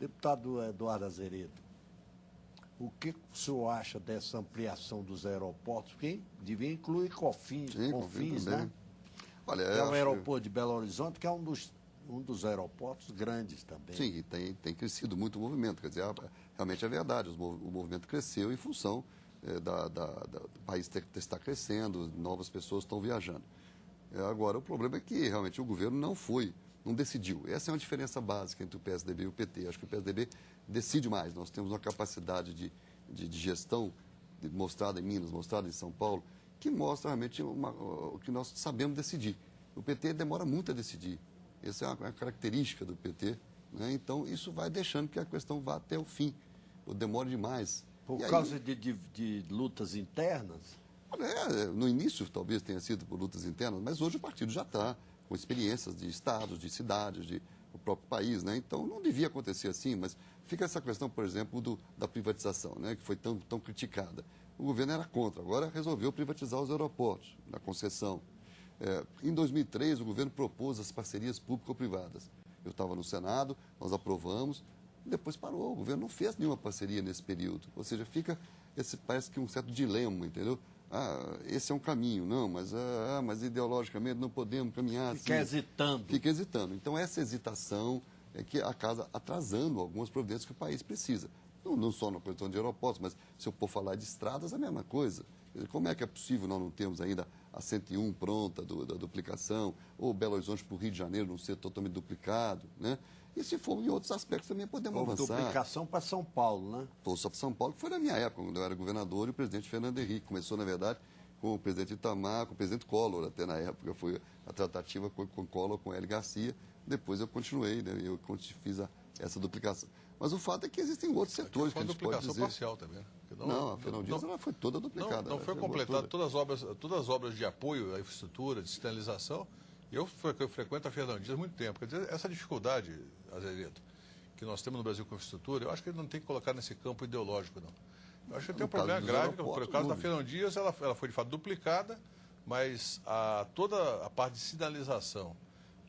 Deputado Eduardo Azeredo, o que o senhor acha dessa ampliação dos aeroportos? Porque devia incluir Confins, né? Olha, é o aeroporto de Belo Horizonte, que é um dos aeroportos grandes também. Sim, tem crescido muito o movimento. Quer dizer, realmente é verdade, o movimento cresceu em função do país estar crescendo, novas pessoas estão viajando. Agora, o problema é que realmente o governo não decidiu. Essa é uma diferença básica entre o PSDB e o PT. Acho que o PSDB decide mais. Nós temos uma capacidade de gestão mostrada em Minas, mostrada em São Paulo, que mostra realmente o que nós sabemos decidir. O PT demora muito a decidir. Essa é uma característica do PT. Né? Então, isso vai deixando que a questão vá até o fim. Ou demore demais. Por causa de lutas internas? No início, talvez tenha sido por lutas internas, mas hoje o partido já está com experiências de estados, de cidades, do próprio país. Né? Então, não devia acontecer assim, mas fica essa questão, por exemplo, da privatização, né? Que foi tão criticada. O governo era contra, agora resolveu privatizar os aeroportos, na concessão. Em 2003, o governo propôs as parcerias público-privadas. Eu estava no Senado, nós aprovamos, depois parou. O governo não fez nenhuma parceria nesse período. Ou seja, fica parece que um certo dilema, entendeu? Esse é um caminho, não, mas ideologicamente não podemos caminhar assim. Fica hesitando. Fica hesitando. Então, essa hesitação é que acaba atrasando algumas providências que o país precisa. Não só na questão de aeroportos, mas se eu for falar de estradas, é a mesma coisa. Como é que é possível nós não termos ainda a 101 pronta da duplicação, ou Belo Horizonte para o Rio de Janeiro não ser totalmente duplicado, né? E se for em outros aspectos também podemos avançar. Duplicação para São Paulo, né? Foi só para São Paulo, que foi na minha época, quando eu era governador, e o presidente Fernando Henrique. Começou, na verdade, com o presidente Itamar, com o presidente Collor, até na época. Foi a tratativa com Collor, com Hélio Garcia. Depois eu continuei, né? Eu fiz essa duplicação. Mas o fato é que existem outros setores que a gente pode dizer. Foi duplicação parcial também. Não, a Fernão Dias ela foi toda duplicada. Não foi completada todas as obras de apoio à infraestrutura, de sinalização. Eu frequento a Fernão Dias há muito tempo. Quer dizer, essa dificuldade, Azevedo, que nós temos no Brasil com a infraestrutura, eu acho que ele não tem que colocar nesse campo ideológico, não. Eu acho que tem um problema grave, por causa da Fernão Dias, ela foi de fato duplicada, mas toda a parte de sinalização,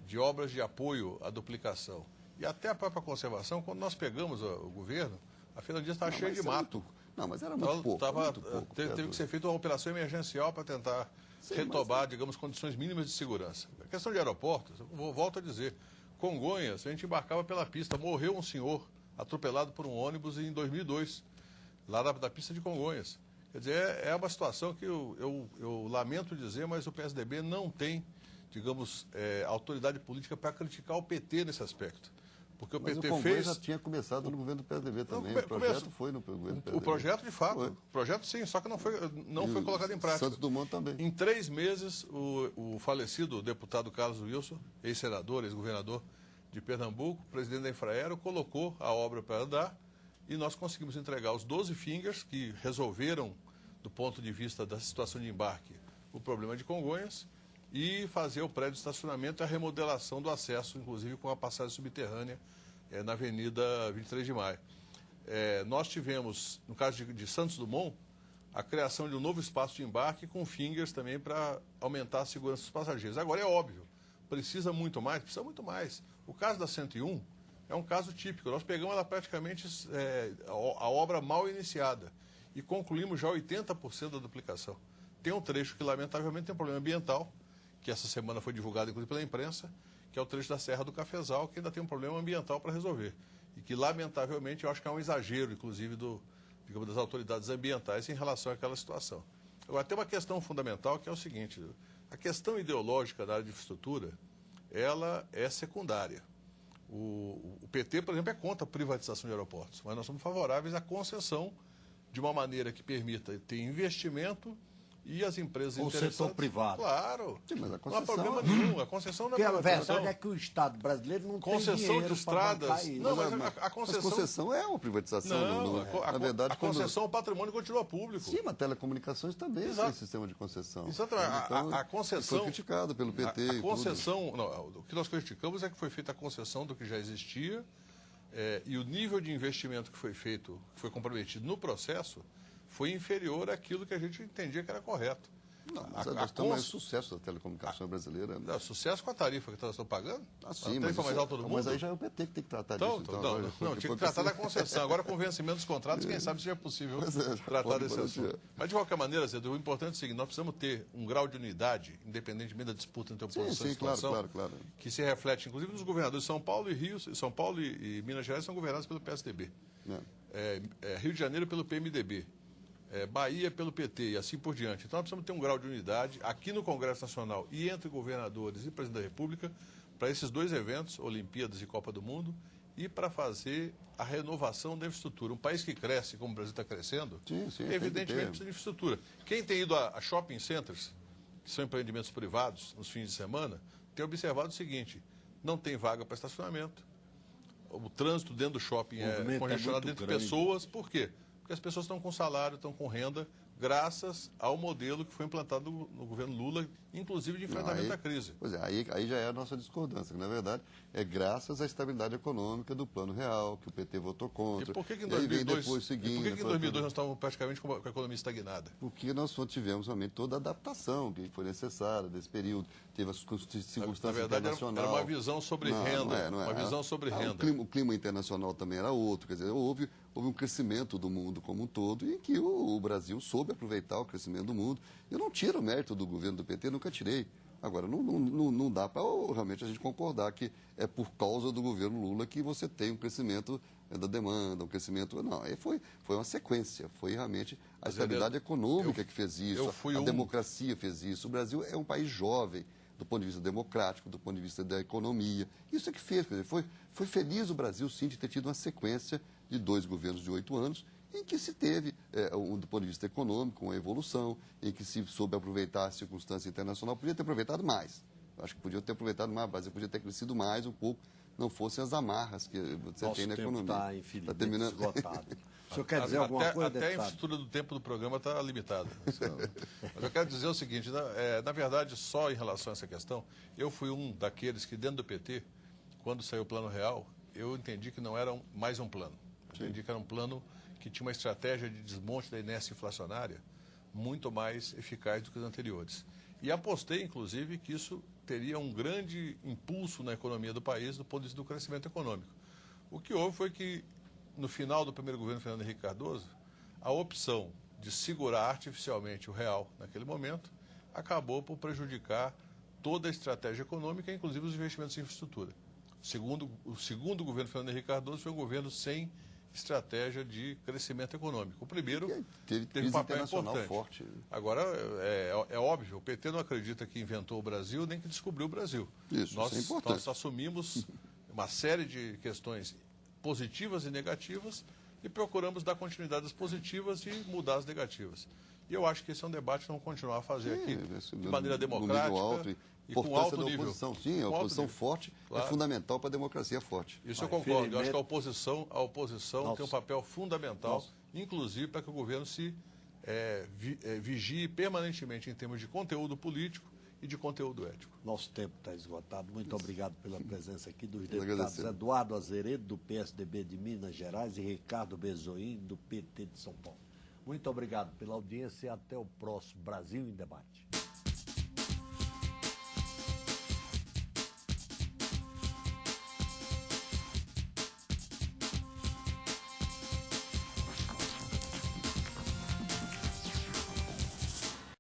de obras de apoio à duplicação e até a própria conservação, quando nós pegamos o governo, a Fernão Dias estava cheia de mato. Mas era muito pouco. Teve que ser feita uma operação emergencial para tentar retomar, digamos, condições mínimas de segurança. A questão de aeroportos, eu volto a dizer, Congonhas, a gente embarcava pela pista, morreu um senhor atropelado por um ônibus em 2002, lá da pista de Congonhas. Quer dizer, é uma situação que eu lamento dizer, mas o PSDB não tem, digamos, autoridade política para criticar o PT nesse aspecto. Porque o PT fez... já tinha começado no governo do PSDB também. O projeto foi no governo do PSDB. O projeto, de fato. Foi. O projeto, sim, só que não foi colocado em prática. Santos Dumont também. Em 3 meses, o falecido deputado Carlos Wilson, ex-senador, ex-governador de Pernambuco, presidente da Infraero, colocou a obra para andar e nós conseguimos entregar os 12 fingers que resolveram, do ponto de vista da situação de embarque, o problema de Congonhas e fazer o prédio de estacionamento e a remodelação do acesso, inclusive com a passagem subterrânea na Avenida 23 de Maio. Nós tivemos, no caso de Santos Dumont, a criação de um novo espaço de embarque com fingers também para aumentar a segurança dos passageiros. Agora, é óbvio, precisa muito mais. O caso da 101 é um caso típico. Nós pegamos ela praticamente a obra mal iniciada e concluímos já 80% da duplicação. Tem um trecho que, lamentavelmente, tem um problema ambiental, que essa semana foi divulgado, inclusive, pela imprensa, que é o trecho da Serra do Cafezal, que ainda tem um problema ambiental para resolver. E que, lamentavelmente, eu acho que é um exagero, inclusive, das autoridades ambientais em relação àquela situação. Agora, tem uma questão fundamental, que é o seguinte: a questão ideológica da área de infraestrutura, ela é secundária. O PT, por exemplo, é contra a privatização de aeroportos, mas nós somos favoráveis à concessão de uma maneira que permita ter investimento e as empresas interessadas... O setor privado. Claro. Sim, mas a concessão... Não há problema nenhum. A concessão não é privatização. Porque a verdade é que o Estado brasileiro não tem dinheiro de estradas. Não, mas a concessão é uma privatização. Na verdade, a concessão, o patrimônio continua público. Sim, mas telecomunicações também tem sistema de concessão. Exatamente. Então, a concessão... Foi criticado pelo PT. A concessão... Não, o que nós criticamos é que foi feita a concessão do que já existia e o nível de investimento que foi feito, que foi comprometido no processo, foi inferior àquilo que a gente entendia que era correto. Não, mas a questão é o sucesso da telecomunicação brasileira. Não, sucesso com a tarifa que elas estão pagando? Sim, a tarifa mais alta do mundo? Mas aí já é o PT que tem que tratar disso. Não, tinha que tratar da concessão. Agora, com o vencimento dos contratos, quem sabe seja possível tratar desse assunto. Mas, de qualquer maneira, Zé, o importante é o seguinte, nós precisamos ter um grau de unidade, independentemente da disputa entre oposição e situação, claro. que se reflete, inclusive, nos governadores de São Paulo e Rio. São Paulo e Minas Gerais são governados pelo PSDB. Rio de Janeiro pelo PMDB. Bahia pelo PT e assim por diante. Então, nós precisamos ter um grau de unidade aqui no Congresso Nacional e entre governadores e presidente da República para esses dois eventos, Olimpíadas e Copa do Mundo, e para fazer a renovação da infraestrutura. Um país que cresce, como o Brasil está crescendo, evidentemente precisa de infraestrutura. Quem tem ido a shopping centers, que são empreendimentos privados, nos fins de semana, tem observado o seguinte, não tem vaga para estacionamento, o trânsito dentro do shopping é congestionado entre pessoas, por quê? Porque as pessoas estão com salário, estão com renda, graças ao modelo que foi implantado no governo Lula, inclusive de enfrentamento à crise. Pois é, aí já é a nossa discordância, que na verdade é graças à estabilidade econômica do Plano Real, que o PT votou contra. E por que em 2002, seguindo, em 2002 nós estávamos praticamente com a economia estagnada? Porque nós tivemos realmente toda a adaptação que foi necessária desse período, teve as circunstâncias na verdade, internacionais. Era uma visão sobre renda, uma visão sobre renda. O clima internacional também era outro, quer dizer, houve um crescimento do mundo como um todo e em que o Brasil soube aproveitar o crescimento do mundo. Eu não tiro o mérito do governo do PT, nunca tirei. Agora, não dá para realmente a gente concordar que é por causa do governo Lula que você tem um crescimento da demanda, um crescimento... Não, aí foi uma sequência, foi realmente a estabilidade econômica que fez isso, a democracia fez isso. O Brasil é um país jovem, do ponto de vista democrático, do ponto de vista da economia. Isso é que fez, quer dizer, foi feliz o Brasil, sim, de ter tido uma sequência de 2 governos de 8 anos, em que se teve, do ponto de vista econômico, uma evolução, em que se soube aproveitar a circunstância internacional. Podia ter aproveitado mais. Eu acho que podia ter aproveitado mais, o Brasil podia ter crescido mais um pouco, não fossem as amarras que você tem na economia. Está infelizmente esgotado. O senhor quer dizer alguma coisa, Até deputado? a estrutura do tempo do programa está limitada. Mas eu quero dizer o seguinte, na verdade, só em relação a essa questão, eu fui um daqueles que, dentro do PT, quando saiu o Plano Real, eu entendi que não era mais um plano. Eu entendi que era um plano que tinha uma estratégia de desmonte da inércia inflacionária muito mais eficaz do que os anteriores. E apostei, inclusive, que isso teria um grande impulso na economia do país do ponto de vista do crescimento econômico. O que houve foi que, no final do primeiro governo Fernando Henrique Cardoso, a opção de segurar artificialmente o real naquele momento acabou por prejudicar toda a estratégia econômica, inclusive os investimentos em infraestrutura. O segundo governo Fernando Henrique Cardoso foi um governo sem estratégia de crescimento econômico. O primeiro teve um papel importante. Forte. Agora, é óbvio, o PT não acredita que inventou o Brasil nem que descobriu o Brasil. Isso é importante. Nós assumimos uma série de questões positivas e negativas e procuramos dar continuidade às positivas e mudar as negativas. E eu acho que esse é um debate que vamos continuar a fazer aqui de maneira democrática e com alto nível. Oposição, sim, a oposição forte é fundamental para a democracia forte. Isso eu concordo. Eu acho que a oposição tem um papel fundamental, inclusive para que o governo se vigie permanentemente em termos de conteúdo político e de conteúdo ético. Nosso tempo está esgotado. Muito obrigado pela presença aqui dos deputados Eduardo Azeredo, do PSDB de Minas Gerais, e Ricardo Bezoim, do PT de São Paulo. Muito obrigado pela audiência e até o próximo Brasil em Debate.